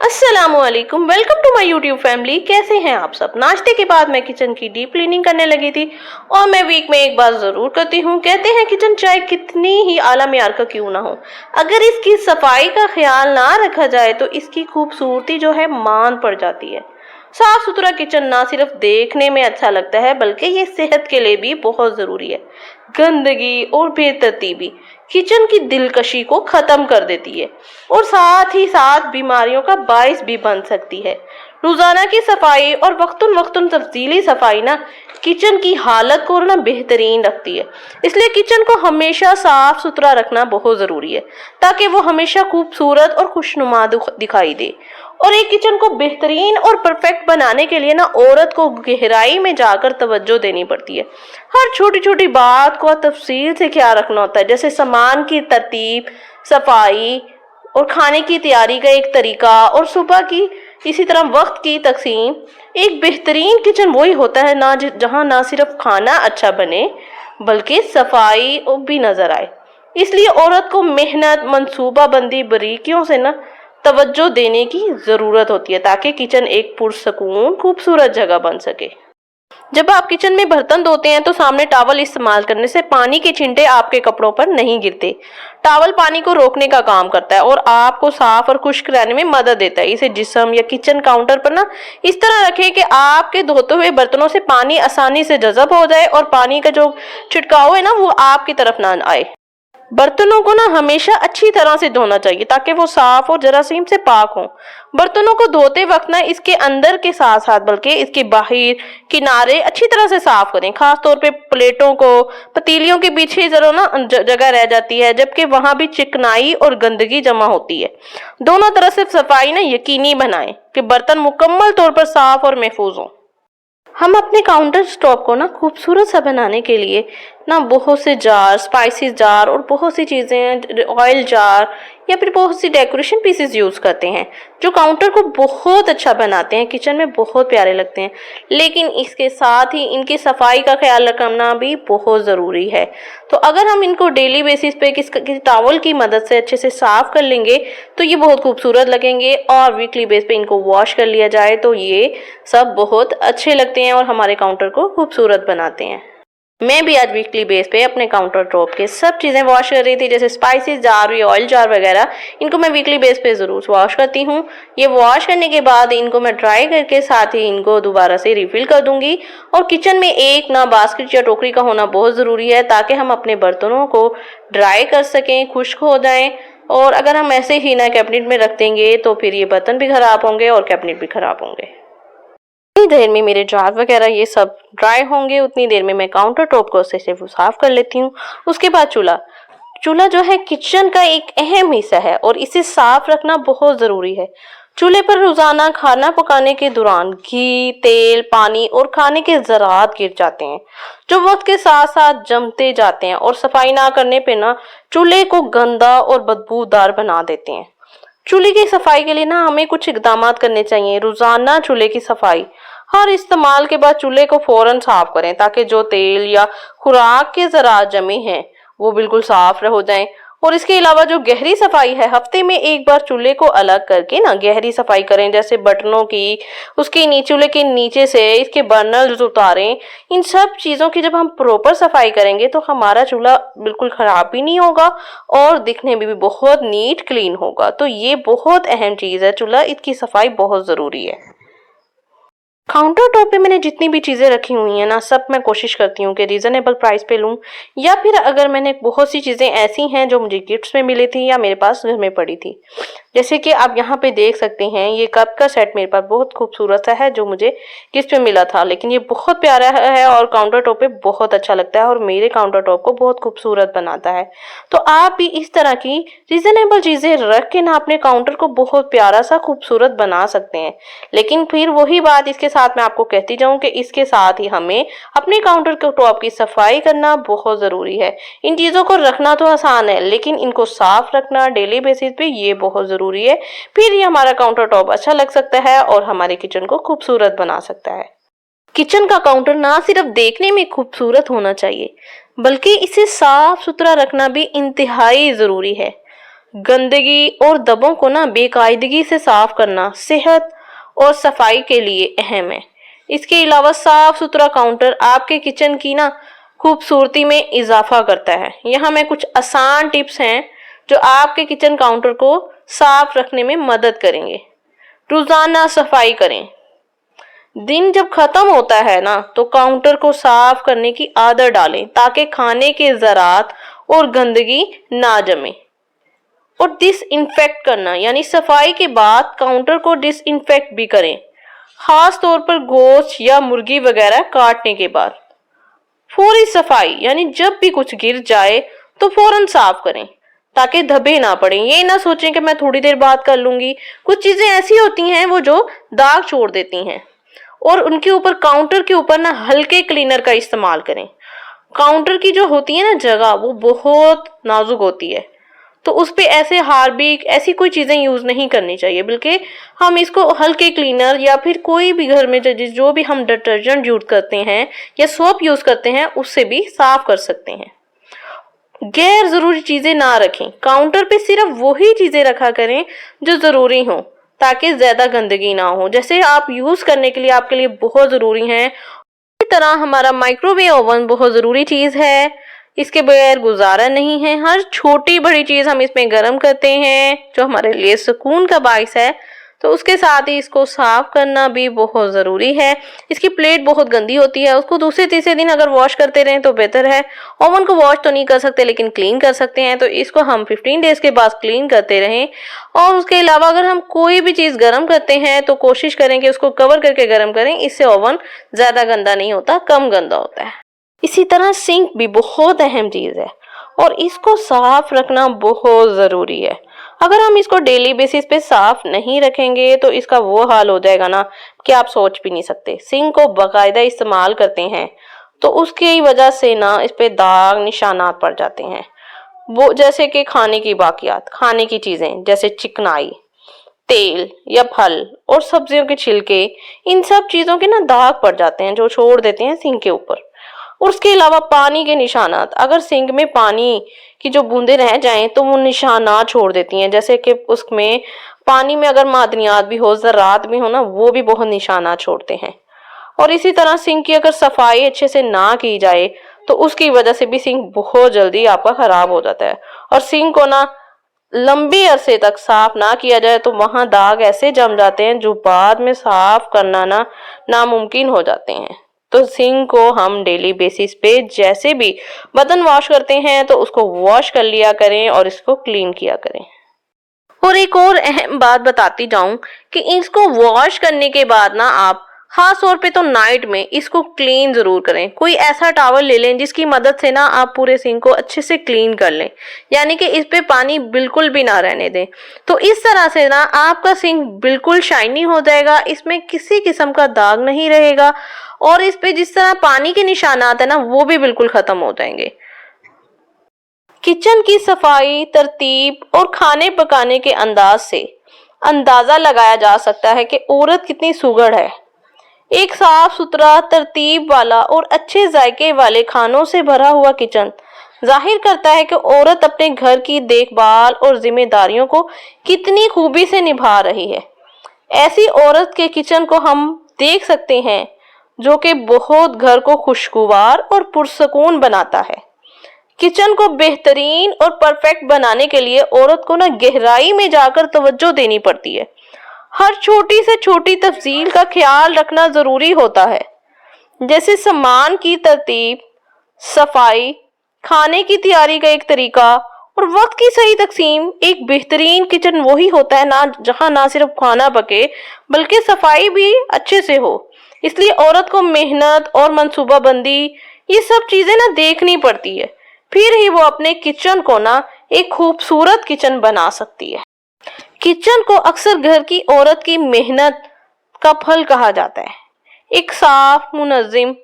अस्सलाम वालेकुम, welcome to my YouTube family. कैसे हैं आप सब? नाश्ते के बाद मैं किचन की डीप क्लीनिंग करने लगी थी और मैं वीक में एक बार जरूर करती हूँ। कहते हैं किचन चाहे कितनी ही आला मियार का क्यों ना हो, अगर इसकी सफाई का ख्याल ना रखा जाए तो इसकी खूबसूरती जो है मान पड़ जाती है। साफ सुथरा किचन ना सिर्फ देखने में अच्छा लगता है बल्कि ये सेहत के लिए भी बहुत जरूरी है। गंदगी और बेतरतीबी किचन की दिलकशी को खत्म कर देती है और साथ ही साथ बीमारियों का बायस भी बन सकती है। रोजाना की सफाई और वक्तुन वक्तुन तफसीली सफाई ना किचन की हालत को ना बेहतरीन रखती है। इसलिए किचन को हमेशा साफ सुथरा रखना बहुत जरूरी है ताकि वो हमेशा खूबसूरत और खुशनुमा दिखाई दे। और एक किचन को बेहतरीन और परफेक्ट बनाने के लिए ना औरत को गहराई में जाकर तवज्जो देनी पड़ती है। हर छोटी छोटी बात को तफसील से ख्याल रखना होता है, जैसे सामान की तरतीब, सफाई और खाने की तैयारी का एक तरीका और सुबह की इसी तरह वक्त की तकसीम। एक बेहतरीन किचन वही होता है ना जहाँ ना सिर्फ खाना अच्छा बने बल्कि सफाई भी नजर आए। इसलिए औरत को मेहनत, मंसूबा बंदी, बारीकियों से ना तवज्जो देने की जरूरत होती है ताकि किचन एक पुरसकून खूबसूरत जगह बन सके। जब आप किचन में बर्तन धोते हैं तो सामने टॉवल इस्तेमाल करने से पानी के छींटे आपके कपड़ों पर नहीं गिरते। टॉवल पानी को रोकने का काम करता है और आपको साफ और खुश्क रहने में मदद देता है। इसे जिस्म या किचन काउंटर पर ना इस तरह रखें कि आपके धोते हुए बर्तनों से पानी आसानी से जज़ब हो जाए और पानी का जो छिड़काव है ना वो आपकी तरफ ना आए। बर्तनों को ना हमेशा अच्छी तरह से धोना चाहिए ताकि वो साफ और जरासीम से पाक हों। बर्तनों को धोते वक्त ना इसके अंदर के साथ साथ बल्कि इसके बाहर किनारे अच्छी तरह से साफ करें। खास तौर पे प्लेटों को, पतीलियों के पीछे जरा ना जगह रह जाती है जबकि वहां भी चिकनाई और गंदगी जमा होती है। दोनों तरफ से सफाई ना यकीनी बनाएं कि बर्तन मुकम्मल तौर पर साफ और महफूज हों। हम अपने काउंटर स्टॉप को ना खूबसूरत सा बनाने के लिए ना बहुत से जार, स्पाइसेस जार और बहुत सी चीज़ें, ऑयल जार या फिर बहुत सी डेकोरेशन पीसेस यूज़ करते हैं जो काउंटर को बहुत अच्छा बनाते हैं, किचन में बहुत प्यारे लगते हैं। लेकिन इसके साथ ही इनकी सफाई का ख्याल रखना भी बहुत ज़रूरी है। तो अगर हम इनको डेली बेसिस पे किसी टॉवल की मदद से अच्छे से साफ कर लेंगे तो ये बहुत खूबसूरत लगेंगे और वीकली बेस पे इनको वॉश कर लिया जाए तो ये सब बहुत अच्छे लगते हैं और हमारे काउंटर को खूबसूरत बनाते हैं। मैं भी आज वीकली बेस पे अपने काउंटर टॉप के सब चीज़ें वॉश कर रही थी, जैसे स्पाइसेस जार, ये ऑयल जार वगैरह। इनको मैं वीकली बेस पे ज़रूर वॉश करती हूँ। ये वॉश करने के बाद इनको मैं ड्राई करके साथ ही इनको दोबारा से रिफिल कर दूंगी। और किचन में एक ना बास्केट या टोकरी का होना बहुत ज़रूरी है ताकि हम अपने बर्तनों को ड्राई कर सकें, खुश्क हो जाएं। और अगर हम ऐसे ही ना कैबिनेट में रख देंगे तो फिर ये बर्तन भी ख़राब होंगे और कैबिनेट भी ख़राब होंगे। उतनी देर में मेरे जार वगैरह ये सब ड्राई होंगे, उतनी देर में मैं काउंटर टॉप को अच्छे से साफ कर लेती हूँ। उसके बाद चूल्हा जो है किचन का एक अहम हिस्सा है और इसे साफ रखना बहुत ज़रूरी है। चूल्हे पर रोजाना खाना पकाने के दौरान घी, तेल, पानी और खाने के ज़रात गिर जाते हैं जो वक्त के साथ साथ जमते जाते हैं और सफाई ना करने पे ना चूल्हे को गंदा और बदबूदार बना देते हैं। चूल्हे की सफाई के लिए ना हमें कुछ इकदाम करने चाहिए। रोजाना चूल्हे की सफाई, हर इस्तेमाल के बाद चूल्हे को फौरन साफ करें ताकि जो तेल या खुराक के ज़रात जमे हैं वो बिल्कुल साफ हो जाएं। और इसके अलावा जो गहरी सफाई है, हफ्ते में एक बार चूल्हे को अलग करके ना गहरी सफाई करें, जैसे बटनों की, उसके नीचे चूल्हे के नीचे से इसके बर्नर्स उतारें। इन सब चीज़ों की जब हम प्रॉपर सफाई करेंगे तो हमारा चूल्हा बिल्कुल ख़राब भी नहीं होगा और दिखने में भी बहुत नीट क्लीन होगा। तो ये बहुत अहम चीज़ है, चूल्हा, इसकी सफाई बहुत ज़रूरी है। काउंटर टॉप पे मैंने जितनी भी चीज़ें रखी हुई हैं ना, सब मैं कोशिश करती हूँ कि रीज़नेबल प्राइस पे लूँ, या फिर अगर मैंने बहुत सी चीज़ें ऐसी हैं जो मुझे गिफ्ट्स में मिली थी या मेरे पास घर में पड़ी थी। जैसे कि आप यहाँ पे देख सकते हैं, ये कप का सेट मेरे पास बहुत खूबसूरत सा है जो मुझे गिफ्ट में मिला था, लेकिन ये बहुत प्यारा है और काउंटर टॉप पे बहुत अच्छा लगता है और मेरे काउंटर टॉप को बहुत खूबसूरत बनाता है। तो आप भी इस तरह की रीज़नेबल चीज़ें रख के ना अपने काउंटर को बहुत प्यारा सा खूबसूरत बना सकते हैं। लेकिन फिर वही बात इसके साथ मैं आपको कहती जाऊं कि इसके साथ ही हमें अपने काउंटर के टॉप की सफाई करना बहुत ज़रूरी है। इन चीज़ों को रखना तो आसान है लेकिन इनको साफ रखना डेली बेसिस पे ये बहुत ज़रूरी है। फिर ये हमारा काउंटर टॉप अच्छा लग सकता है और हमारे किचन को खूबसूरत बना सकता है। किचन का काउंटर ना सिर्फ देखने में खूबसूरत होना चाहिए बल्कि इसे साफ सुथरा रखना भी इंतहाई ज़रूरी है। गंदगी और दबों को ना बेकायदगी से साफ करना सेहत और सफाई के लिए अहम है। इसके अलावा साफ सुथरा काउंटर आपके किचन की ना खूबसूरती में इजाफा करता है। यहाँ मैं कुछ आसान टिप्स हैं जो आपके किचन काउंटर को साफ रखने में मदद करेंगे। रोजाना सफाई करें। दिन जब खत्म होता है ना तो काउंटर को साफ करने की आदत डालें ताकि खाने के ज़रात और गंदगी ना जमे। और डिसइंफेक्ट करना यानी सफाई के बाद काउंटर को डिसइंफेक्ट भी करें, खास तौर पर गोश्त या मुर्गी वगैरह काटने के बाद। फौरी सफाई यानी जब भी कुछ गिर जाए तो फौरन साफ करें ताकि धब्बे ना पड़े। ये ना सोचें कि मैं थोड़ी देर बाद कर लूंगी। कुछ चीजें ऐसी होती हैं वो जो दाग छोड़ देती हैं, और उनके ऊपर काउंटर के ऊपर ना हल्के क्लीनर का इस्तेमाल करें। काउंटर की जो होती है ना जगह वो बहुत नाजुक होती है, तो उस पे ऐसे हार्पिक ऐसी कोई चीजें यूज नहीं करनी चाहिए, बल्कि हम इसको हल्के क्लीनर या फिर कोई भी घर में जो भी हम डिटर्जेंट यूज करते हैं या सोप यूज करते हैं उससे भी साफ कर सकते हैं। गैर जरूरी चीजें ना रखें। काउंटर पे सिर्फ वही चीजें रखा करें जो जरूरी हो ताकि ज्यादा गंदगी ना हो, जैसे आप यूज करने के लिए आपके लिए बहुत जरूरी है। इसी तरह हमारा माइक्रोवेव ओवन बहुत जरूरी चीज है, इसके बगैर गुजारा नहीं है। हर छोटी बड़ी चीज हम इसमें गर्म करते हैं जो हमारे लिए सुकून का बाइस है, तो उसके साथ ही इसको साफ करना भी बहुत जरूरी है। इसकी प्लेट बहुत गंदी होती है, उसको दूसरे तीसरे दिन अगर वॉश करते रहें तो बेहतर है। ओवन को वॉश तो नहीं कर सकते लेकिन क्लीन कर सकते हैं, तो इसको हम 15 डेज के बाद क्लीन करते रहें। और उसके अलावा अगर हम कोई भी चीज गर्म करते हैं तो कोशिश करें कि उसको कवर करके गर्म करें, इससे ओवन ज्यादा गंदा नहीं होता, कम गंदा होता है। इसी तरह सिंक भी बहुत अहम चीज है और इसको साफ रखना बहुत जरूरी है। अगर हम इसको डेली बेसिस पे साफ नहीं रखेंगे तो इसका वो हाल हो जाएगा ना कि आप सोच भी नहीं सकते। सिंक को बाकायदा इस्तेमाल करते हैं तो उसकी वजह से ना इस पे दाग निशानात पड़ जाते हैं, वो जैसे कि खाने की बाकियात, खाने की चीजें जैसे चिकनाई, तेल या फल और सब्जियों के छिलके, इन सब चीजों के ना दाग पड़ जाते हैं जो छोड़ देते हैं सिंक के ऊपर। और उसके अलावा पानी के निशानात, अगर सिंक में पानी की जो बूंदें रह जाएं तो वो निशानात छोड़ देती हैं, जैसे कि उसमें पानी में अगर मादनियात भी हो, ज़रात भी हो ना, वो भी बहुत निशानात छोड़ते हैं। और इसी तरह सिंक की अगर सफाई अच्छे से ना की जाए तो उसकी वजह से भी सिंक बहुत जल्दी आपका खराब हो जाता है। और सिंक को ना लंबे अरसे तक साफ ना किया जाए तो वहां दाग ऐसे जम जाते हैं जो बाद में साफ करना ना नामुमकिन हो जाते हैं। तो सिंक को हम डेली बेसिस पे जैसे भी बर्तन वॉश करते हैं तो उसको वॉश कर लिया करें और इसको क्लीन किया करें। और एक और अहम बात बताती जाऊं कि इसको वॉश करने के बाद ना आप खास तौर पे तो नाइट में इसको क्लीन जरूर करें। कोई ऐसा टॉवल ले लें जिसकी मदद से ना आप पूरे सिंक को अच्छे से क्लीन कर लें, यानी कि इस पे पानी बिल्कुल भी ना रहने दें। तो इस तरह से ना आपका सिंक बिल्कुल शाइनी हो जाएगा, इसमें किसी किस्म का दाग नहीं रहेगा और इस पे जिस तरह पानी के निशानात है ना वो भी बिल्कुल खत्म हो जाएंगे। किचन की सफाई, तरतीब और खाने पकाने के अंदाज से अंदाजा लगाया जा सकता है कि औरत कितनी सुघड़ है। एक साफ सुथरा, तरतीब वाला और अच्छे जायके वाले खानों से भरा हुआ किचन जाहिर करता है कि औरत अपने घर की देखभाल और जिम्मेदारियों को कितनी खूबी से निभा रही है। ऐसी औरत के किचन को हम देख सकते हैं जो कि बहुत घर को खुशगवार और पुरसकून बनाता है। किचन को बेहतरीन और परफेक्ट बनाने के लिए औरत को ना गहराई में जाकर तवज्जो देनी पड़ती है। हर छोटी से छोटी तफसील का ख्याल रखना जरूरी होता है, जैसे सामान की तरतीब, सफाई, खाने की तैयारी का एक तरीका और वक्त की सही तकसीम। एक बेहतरीन किचन वही होता है ना जहां ना सिर्फ खाना पके बल्कि सफाई भी अच्छे से हो। इसलिए औरत को मेहनत और मंसूबाबंदी ये सब चीजें ना देखनी पड़ती है, फिर ही वो अपने किचन को ना एक खूबसूरत किचन बना सकती है। किचन को अक्सर घर की औरत की मेहनत का फल कहा जाता है। एक साफ, मुनज़्ज़म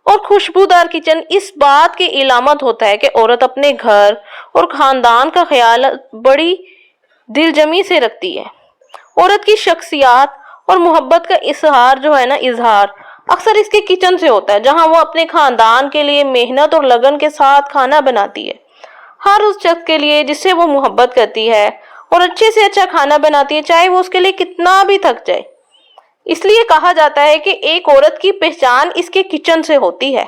और खुशबूदार किचन इस बात की इलामत होता है कि औरत अपने घर और खानदान का ख्याल बड़ी दिलजमी से रखती है। औरत की शख्सियत और मोहब्बत का इजहार जो है ना, इजहार अक्सर इसके किचन से होता है, जहां वो अपने खानदान के लिए मेहनत और लगन के साथ खाना बनाती है। हर उस शख्स के लिए जिससे वो मोहब्बत करती है और अच्छे से अच्छा खाना बनाती है, चाहे वो उसके लिए कितना भी थक जाए। इसलिए कहा जाता है कि एक औरत की पहचान इसके किचन से होती है,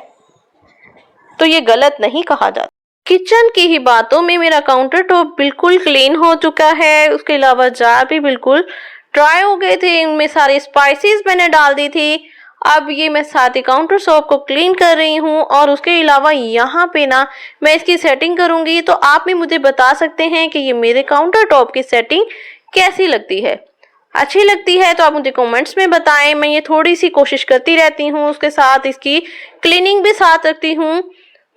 तो ये गलत नहीं कहा जाता। किचन की ही बातों में मेरा काउंटर टॉप बिल्कुल क्लीन हो चुका है, उसके अलावा जार भी बिल्कुल ड्राई हो गए थे, उनमें सारी स्पाइसेस मैंने डाल दी थी। अब ये मैं साथ ही काउंटर टॉप को क्लीन कर रही हूँ और उसके अलावा यहाँ पे ना मैं इसकी सेटिंग करूंगी। तो आप भी मुझे बता सकते हैं कि ये मेरे काउंटर टॉप की सेटिंग कैसी लगती है। अच्छी लगती है तो आप मुझे कमेंट्स में बताएं। मैं ये थोड़ी सी कोशिश करती रहती हूँ, उसके साथ इसकी क्लीनिंग भी साथ रखती हूँ।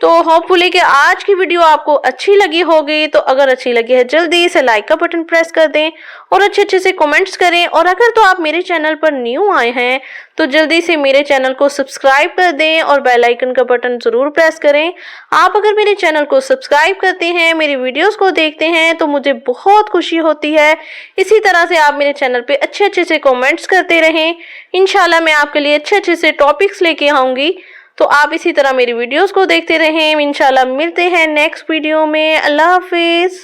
तो होपफुली कि आज की वीडियो आपको अच्छी लगी होगी। तो अगर अच्छी लगी है जल्दी से लाइक का बटन प्रेस कर दें और अच्छे से कमेंट्स करें। और अगर तो आप मेरे चैनल पर न्यू आए हैं तो जल्दी से मेरे चैनल को सब्सक्राइब कर दें और बेल आइकन का बटन जरूर प्रेस करें। आप अगर मेरे चैनल को सब्सक्राइब करते हैं, मेरी वीडियोस को देखते हैं तो मुझे बहुत खुशी होती है। इसी तरह से आप मेरे चैनल पे अच्छे से कमेंट्स करते रहें। इंशाल्लाह मैं आपके लिए अच्छे से टॉपिक्स लेके आऊंगी। तो आप इसी तरह मेरी वीडियोस को देखते रहें। इंशाल्लाह मिलते हैं नेक्स्ट वीडियो में। अल्लाह हाफिज।